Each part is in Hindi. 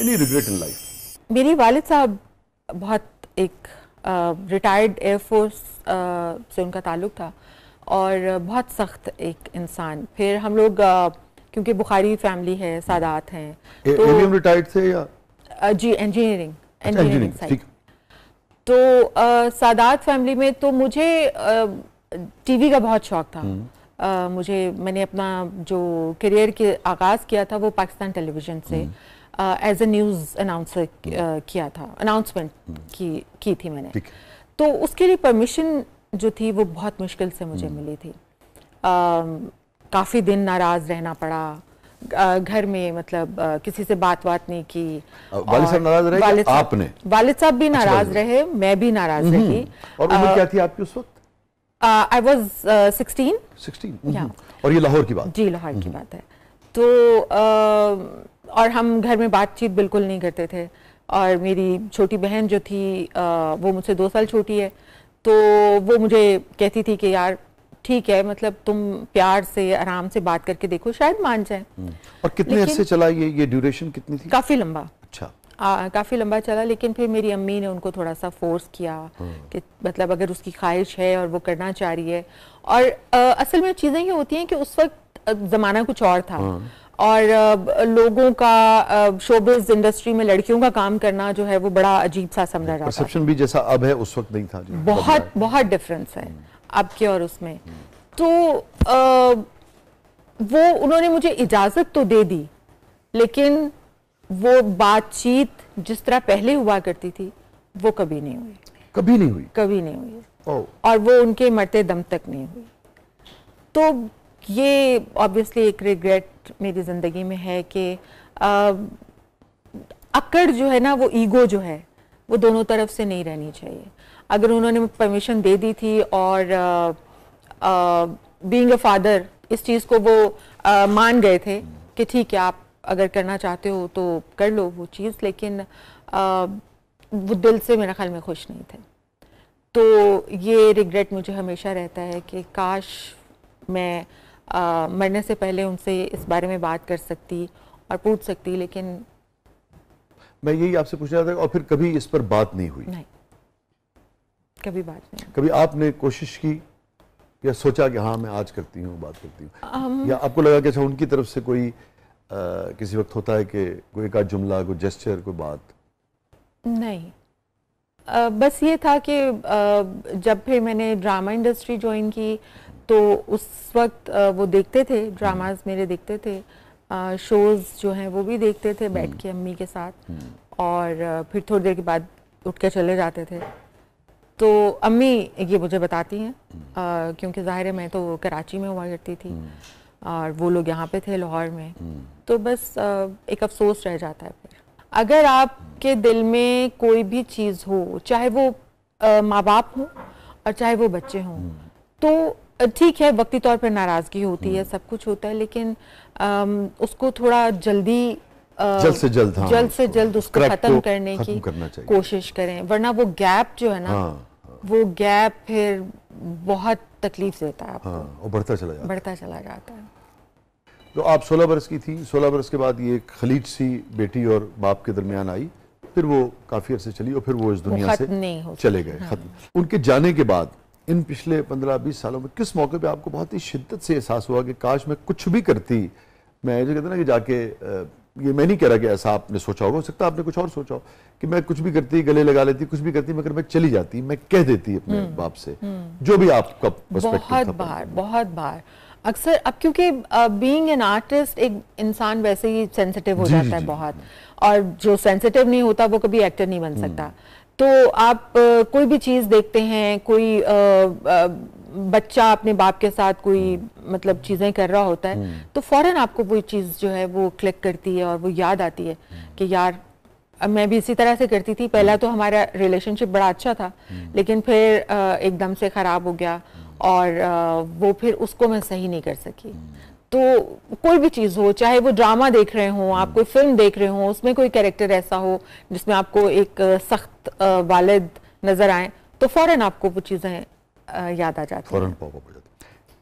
Any regret in life? मेरी वालिद साहब बहुत एक रिटायर्ड एयरफोर्स से उनका ताल्लुक़ था और बहुत सख्त एक इंसान। फिर हम लोग क्योंकि बुखारी फैमिली है, सादात हैं, तो एवीएम रिटायर्ड थे या? जी इंजीनियरिंग साइड। ठीक। तो सादात फैमिली में तो मुझे टीवी का बहुत शौक था। मैंने अपना जो करियर के आगाज़ किया था वो पाकिस्तान टेलीविज़न से एज ए न्यूज़ अनाउंसर किया था, अनाउंसमेंट की थी मैंने। तो उसके लिए परमिशन जो थी वो बहुत मुश्किल से मुझे मिली थी। काफ़ी दिन नाराज़ रहना पड़ा घर में, मतलब किसी से बात नहीं की। वालिद साहब नाराज़ रहे? आपने? वालिद साहब भी नाराज़ रहे, मैं भी नाराज़ रही। और उम्र क्या थी आपकी उस वक्त? I was 16. और ये लाहौर की बात? जी, लाहौर की बात है। तो और हम घर में बातचीत बिल्कुल नहीं करते थे। और मेरी छोटी बहन जो थी वो मुझसे 2 साल छोटी है, तो वो मुझे कहती थी कि यार ठीक है, मतलब तुम प्यार से आराम से बात करके देखो, शायद मान जाए। और कितने अरसे चला ये ड्यूरेशन कितनी थी? काफ़ी लंबा। अच्छा। काफ़ी लंबा चला, लेकिन फिर मेरी अम्मी ने उनको थोड़ा सा फोर्स किया कि मतलब अगर उसकी ख्वाहिश है और वो करना चाह रही है। और असल में चीज़ें ये होती हैं कि उस वक्त ज़माना कुछ और था और लोगों का शोबिज़ इंडस्ट्री में लड़कियों का काम करना जो है वो बड़ा अजीब सा समझा जाता है। परसेप्शन भी जैसा अब है उस वक्त नहीं था जी। बहुत डिफरेंस है अब के और उसमें। तो वो उन्होंने मुझे इजाज़त तो दे दी, लेकिन वो बातचीत जिस तरह पहले हुआ करती थी वो कभी नहीं हुई। कभी नहीं हुई? कभी नहीं हुई। और वो उनके मरते दम तक नहीं हुई। तो ये ऑब्वियसली एक रिग्रेट मेरी ज़िंदगी में है कि अकड़ जो है ना, वो ईगो जो है वो दोनों तरफ से नहीं रहनी चाहिए। अगर उन्होंने परमिशन दे दी थी और बीइंग अ फादर इस चीज़ को वो मान गए थे कि ठीक है आप अगर करना चाहते हो तो कर लो वो चीज़, लेकिन वो दिल से मेरे ख्याल में खुश नहीं थे। तो ये रिग्रेट मुझे हमेशा रहता है कि काश मैं मरने से पहले उनसे इस बारे में बात कर सकती और पूछ सकती, लेकिन मैं यही आपसे पूछ रहा था। और फिर कभी इस पर बात नहीं हुई? नहीं, कभी बात नहीं। कभी आपने कोशिश की या सोचा कि हाँ मैं आज करती हूँ, बात करती हूँ, या आपको लगा कि अच्छा उनकी तरफ से कोई किसी वक्त होता है कि कोई एक आध जुमला, कोई जेस्चर, कोई बात? नहीं। बस ये था कि जब फिर मैंने ड्रामा इंडस्ट्री ज्वाइन की तो उस वक्त वो देखते थे, ड्रामाज मेरे देखते थे, शोज़ जो हैं वो भी देखते थे बैठ के अम्मी के साथ, और फिर थोड़ी देर के बाद उठ के चले जाते थे। तो अम्मी ये मुझे बताती हैं क्योंकि ज़ाहिर है मैं तो कराची में हुआ करती थी और वो लोग यहाँ पे थे लाहौर में। तो बस एक अफसोस रह जाता है। फिर अगर आपके दिल में कोई भी चीज़ हो, चाहे वो माँ बाप हों और चाहे वो बच्चे हों, तो ठीक है वक्ती तौर पर नाराज़गी होती है, सब कुछ होता है, लेकिन उसको थोड़ा जल्द से जल्द उसको ख़त्म करने की कोशिश करें, वरना वो गैप जो है ना, वो गैप फिर बहुत तकलीफ देता है आपको। वो बढ़ता चला जाता है। तो आप 16 बरस की थी, 16 बरस के बाद ये खलीज सी बेटी और बाप के दरमियान आई, फिर वो काफ़ी अरसे चली और फिर वो इस दुनिया से चले गए। खत्म। उनके जाने के बाद इन पिछले 15-20 सालों में किस मौके पे आपको बहुत ही शिद्दत से एहसास हुआ कि काश मैं कुछ भी करती? मैं जो कहते ना कि जाके, ये मैं नहीं कह रहा कि ऐसा आपने सोचा होगा, हो सकता है आपने कुछ और सोचा हो कि मैं कुछ भी करती, गले लगा लेती, कुछ भी करती, मगर मैं चली जाती, मैं कह देती अपने बाप से, जो भी आपका पर्सपेक्टिव था। बहुत बार अक्सर, अब क्योंकि बीइंग एन आर्टिस्ट एक इंसान वैसे ही सेंसिटिव हो जाता है बहुत, और जो सेंसिटिव नहीं होता वो कभी एक्टर नहीं बन सकता। तो आप कोई भी चीज़ देखते हैं, कोई बच्चा अपने बाप के साथ कोई मतलब चीज़ें कर रहा होता है, तो फौरन आपको वो चीज़ जो है वो क्लिक करती है और वो याद आती है कि यार मैं भी इसी तरह से करती थी। पहला तो हमारा रिलेशनशिप बड़ा अच्छा था, लेकिन फिर एकदम से ख़राब हो गया और वो फिर उसको मैं सही नहीं कर सकी। तो कोई भी चीज़ हो, चाहे वो ड्रामा देख रहे हों, आप कोई फिल्म देख रहे हों, उसमें कोई कैरेक्टर ऐसा हो जिसमें आपको एक सख्त वालिद नज़र आए, तो फ़ौरन आपको वो चीज़ें याद आ जाती हैं।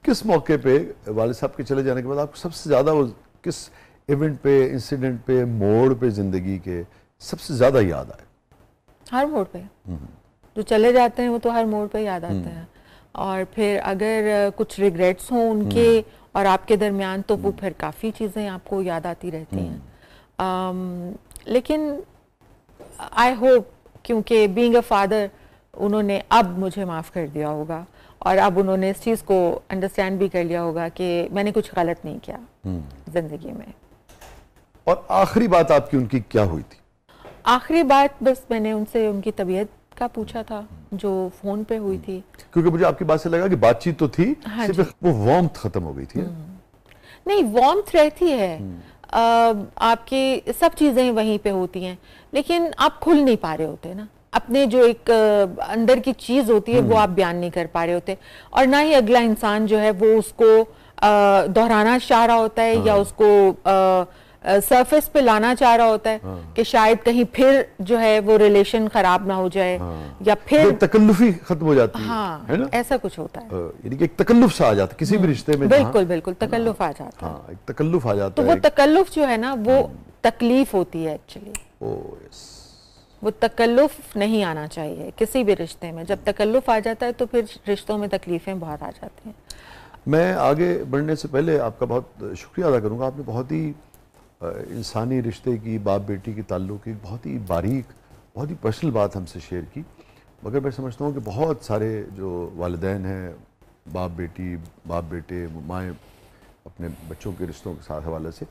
किस मौके पे वालिद साहब के चले जाने के बाद आपको सबसे ज़्यादा वो किस इवेंट पे, इंसिडेंट पे, मोड़ पे जिंदगी के सबसे ज्यादा याद आए? हर मोड़ पे जो चले जाते हैं वो तो हर मोड़ पे याद आते हैं, और फिर अगर कुछ रिग्रेट्स हों उनके और आपके दरमियान तो वो फिर काफ़ी चीज़ें आपको याद आती रहती हैं। लेकिन आई होप, क्योंकि बीइंग अ फादर उन्होंने अब मुझे माफ़ कर दिया होगा और अब उन्होंने इस चीज़ को अंडरस्टैंड भी कर लिया होगा कि मैंने कुछ गलत नहीं किया ज़िंदगी में। और आखिरी बात आपकी उनकी क्या हुई थी? आखिरी बात बस मैंने उनसे उनकी तबीयत का पूछा था, जो फ़ोन पे हुई थी। क्योंकि मुझे आपकी बात से लगा कि बातचीत तो थी, हाँ, सिर्फ वो वार्मथ खत्म हो गई थी। नहीं, वार्मथ रहती है, आपकी सब चीज़ें वहीं पे होती हैं, लेकिन आप खुल नहीं पा रहे होते ना, अपने जो एक अंदर की चीज़ होती है वो आप बयान नहीं कर पा रहे होते, और ना ही अगला इंसान जो है वो उसको दोहराना चाह रहा होता है या उसको सरफेस पे लाना चाह रहा होता है कि शायद कहीं फिर जो है वो रिलेशन खराब ना हो जाए, या फिर तकल्लुफी खत्म हो जाती है ना? ऐसा कुछ होता है, यानी कि एक तकल्लुफ सा आ जाता है किसी भी रिश्ते में। बिल्कुल बिल्कुल तकल्लुफ आ जाता है, एक तकल्लुफ आ जाता है। तो वो तकल्लुफ जो है ना वो तकलीफ होती है एक्चुअली। वो तकल्लुफ नहीं आना चाहिए किसी भी रिश्ते में। जब तकल्लुफ आ जाता है तो फिर रिश्तों में तकलीफें बहुत आ जाती हैं। मैं आगे बढ़ने से पहले आपका बहुत शुक्रिया अदा करूंगा। आपने बहुत ही इंसानी रिश्ते की, बाप बेटी के ताल्लुक की बहुत ही बारीक, बहुत ही पर्सनल बात हमसे शेयर की। मगर मैं समझता हूँ कि बहुत सारे जो वालिदैन हैं, बाप बेटी, बाप बेटे, माएँ अपने बच्चों के रिश्तों के साथ हवाले से,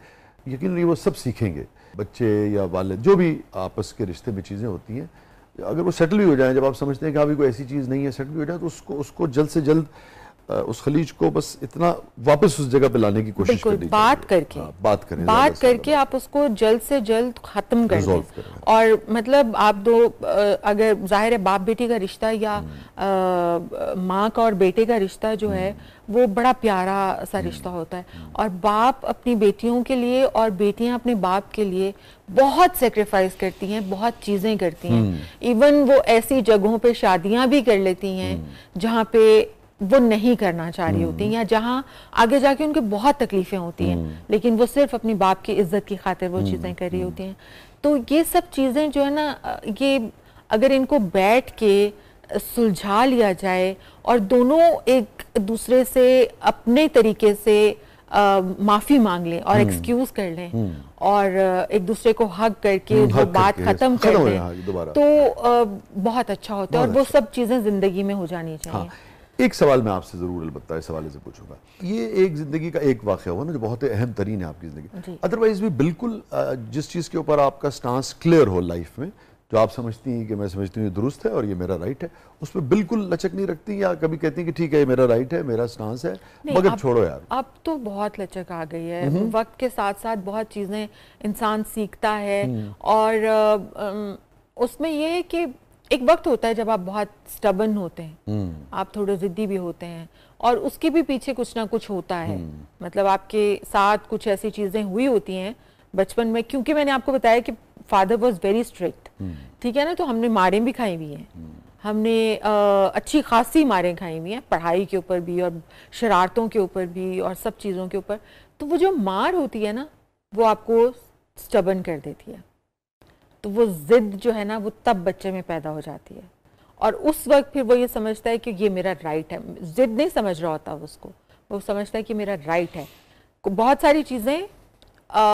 यकीनन वो सब सीखेंगे। बच्चे या वालिद जो भी आपस के रिश्ते में चीज़ें होती हैं, अगर वो सेटल भी हो जाएं, जब आप समझते हैं कि अभी कोई ऐसी चीज़ नहीं है, सेटल भी हो जाए, तो उसको जल्द से जल्द उस खलीज को बस इतना वापस उस जगह पे लाने की कोशिश करनी चाहिए। बात करके आप उसको जल्द से जल्द खत्म कर दें। और मतलब आप दो, अगर जाहिर है बाप बेटी का रिश्ता या माँ का और बेटे का रिश्ता जो है वो बड़ा प्यारा सा रिश्ता होता है, और बाप अपनी बेटियों के लिए और बेटियां अपने बाप के लिए बहुत सेक्रीफाइस करती हैं, बहुत चीज़ें करती हैं। इवन वो ऐसी जगहों पे शादियां भी कर लेती हैं जहाँ पे वो नहीं करना चाह रही होती, या जहां आगे जाके उनके बहुत तकलीफें होती हैं, लेकिन वो सिर्फ अपनी बाप की इज्जत की खातिर वो चीज़ें कर रही होती हैं। तो ये सब चीज़ें जो है ना, ये अगर इनको बैठ के सुलझा लिया जाए और दोनों एक दूसरे से अपने तरीके से माफ़ी मांग लें और एक्सक्यूज कर लें और एक दूसरे को हग करके वो बात खत्म कर लें, तो बहुत अच्छा होता है, और वो सब चीज़ें ज़िंदगी में हो जानी चाहिए। एक सवाल मैं आपसे जरूर अलबत्ता इस हवाले से पूछूंगा। ये एक जिंदगी का एक वाक़या हुआ ना जो बहुत अहम तरीन है आपकी जिंदगी, अदरवाइज भी बिल्कुल जिस चीज़ के ऊपर आपका स्टांस क्लियर हो लाइफ में, जो आप समझती हैं कि मैं समझती हूँ दुरुस्त है और ये मेरा राइट है, उस पर बिल्कुल लचक नहीं रखती, या कभी कहती हैं कि ठीक है ये मेरा राइट है, मेरा स्टांस है, मगर छोड़ो यार। अब तो बहुत लचक आ गई है, वक्त के साथ साथ बहुत चीज़ें इंसान सीखता है, और उसमें यह है कि एक वक्त होता है जब आप बहुत स्टबन होते हैं, आप थोड़े जिद्दी भी होते हैं, और उसके भी पीछे कुछ ना कुछ होता है। मतलब आपके साथ कुछ ऐसी चीज़ें हुई होती हैं बचपन में, क्योंकि मैंने आपको बताया कि फादर वॉज वेरी स्ट्रिक्ट, ठीक है ना, तो हमने मारें भी खाई हुई हैं, हमने अच्छी खासी मारें खाई हुई हैं, पढ़ाई के ऊपर भी और शरारतों के ऊपर भी और सब चीज़ों के ऊपर। तो वो जो मार होती है ना, वो आपको स्टबन कर देती है, तो वो जिद जो है ना वो तब बच्चे में पैदा हो जाती है, और उस वक्त फिर वो ये समझता है कि ये मेरा राइट है। जिद नहीं समझ रहा होता उसको, वो समझता है कि मेरा राइट है। बहुत सारी चीज़ें